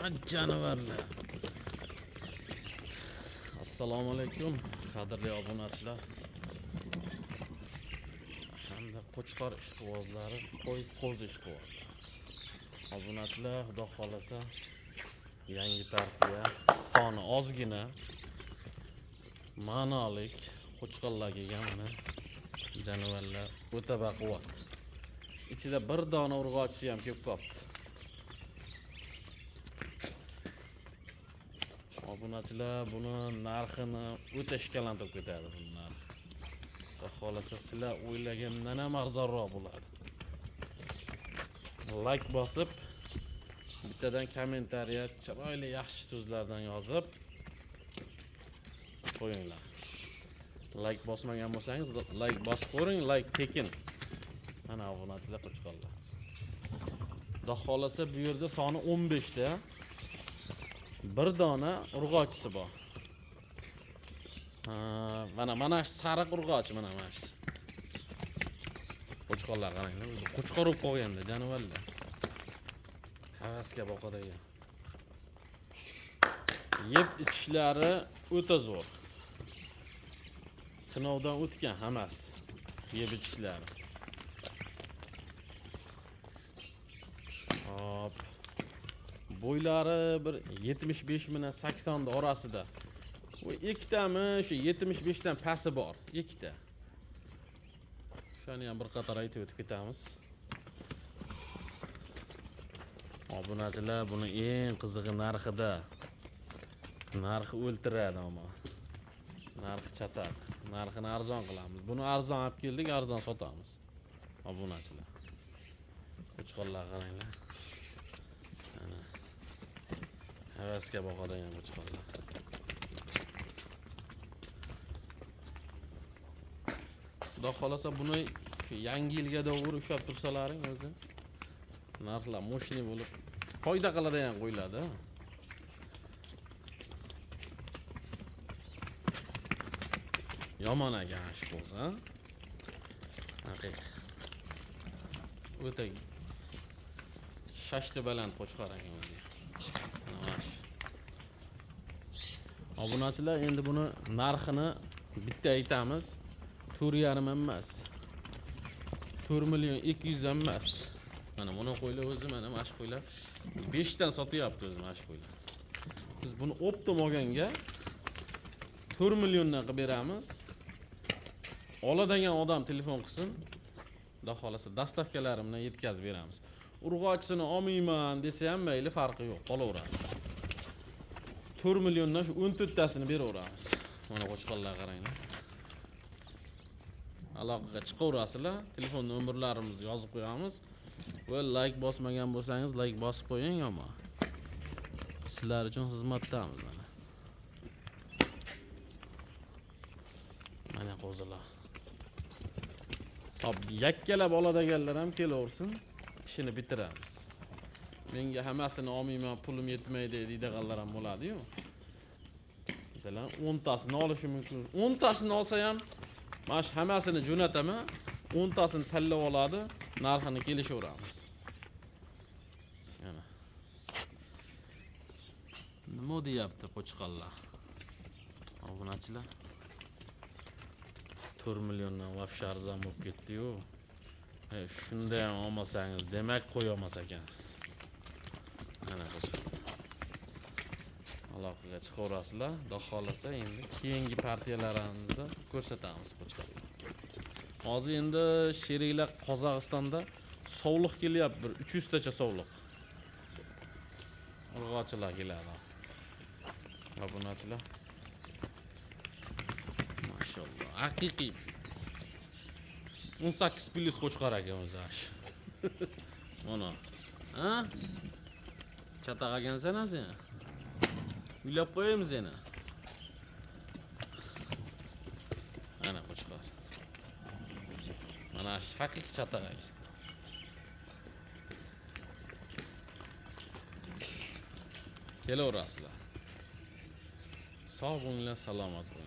Canavarlar. Assalomu alaykum, qadrli obunachilar. Hamda qo'chqor ishqibozlari, qo'y ishqibozlari. Obunachilar, xudo xolasa, yangi partiya soni ozgina, ma'nolik qo'chqorlarga kelgan janavarlar o'ta baquvvat. Ichida bir dona urg'ochisi ham ko'p qolibdi. Obunachilar buni narxini o'ta ishkalantirib ketadi bu narx. Xudo xolasa sizlar o'ylagandan ham arzonroq bo'ladi. Like bosib, bittadan kommentariya chiroyli yaxshi so'zlardan yozib qo'yinglar. Like bosmagan bo'lsangiz, like bosib ko'ring, like tekin. Mana obunachilar qo'chqorlar. Xudo xolasa bu yerda soni 15 ta. Bir dona urg'ochisi bor. Mana shu sariq urg'och mana shu. Qo'chqorlar qaranglar, o'zi qo'chqor bo'lib qolganda janavarlar. Havasga boqadigan. Yeb ichishlari o'ta zo'r. Sinovdan o'tgan hammasi. Yeb ichishlari. Hop. Bo'ylari bir 75 bilan 80 orasida. Bu ikkitami shu 75 dan pasti bor, ikkita. Shuni ham bir qator aytib o'tib ketamiz. Obunachilar, buni eng qizig'i narxida. Narxi o'ltiradi ammo. Narxi chataq. Narxini arzon qilamiz. Buni arzon olib keldik, arzon sotamiz. Obunachilar. Qo'chqorlar qaranglar. Mana. Havasga boqadigan qo'chqorlar. Xudo xolasa buni shu yangi yilga davr ushlab tursalaring o'zi narxlar mo'shli bo'lib foyda qiladigan qo'yiladi. Yomon ekan ish bo'lsa, haqiqiy. O'ta shashti baland qo'chqor ekan o'zi. Obunachilar, endi buni narxini bitta aytamiz. 4,5 emas. 4 million 200 ham emas. Mana buni qo'ylar o'zi mana shu qo'ylar 5 dan sotyapti o'zi mana shu qo'ylar. Biz buni optim olganga 4 milliondan qilib beramiz. Oladigan odam telefon qilsin. Xudo xolasa dastavkalarni bilan yetkazib beramiz. Urg'ochisini olmayman desa ham mayli, farqi yo'q, qolaveradi. 4 milliondan shu 14 tasini beraveramiz. Mana qo'chqorlar qaranglar. Aloqaga chiqaverasizlar, telefon nomerlarimizni yozib qo'yamiz. Va like bosmagan bo'lsangiz like bosib qo'ying ammo. Sizlar uchun xizmatdamiz mana. Mana qo'zilar. Hop, yakkalab oladiganlar ham kelaversin, ishini bitiramiz. Menga hammasini olmayman, pulim yetmaydi deydiganlar ham bo'ladi-yu. Masalan, 10 tasini olishi mumkin. 10 tasini olsa ham mana shu hammasini jo'nataman, 10 tasini tanlab oladi, narxini kelishaveramiz. Mana. Nima deyapti qo'chqorlar? Obunachilar. 4 milliondan vafsha arzon bo'lib ketdi-yu. Shunda ham olmasangiz, demak qo'y olmas ekansiz. Mana qo'chqorlar. Aloqaga chiqaverasizlar. Xudo xolasa endi keyingi partiyalarimizda ko'rsatamiz qo'chqorlar. Hozir endi sheriklar Qozog'istonda sovliq kelyapti, bir 300 tacha sovliq. Urg'ochilar keladi. Obunachilar. Mashalloh, haqiqiy 18 plus qo'chqor ekan o'zi. Mana. Ha? Chataq ekansan sen. Uylab qo'yamiz yana. Mana qo'chqor. Mana haqiqiy chataq ekan. Kelaverasizlar. Sog' bo'linglar, salomat bo'ling.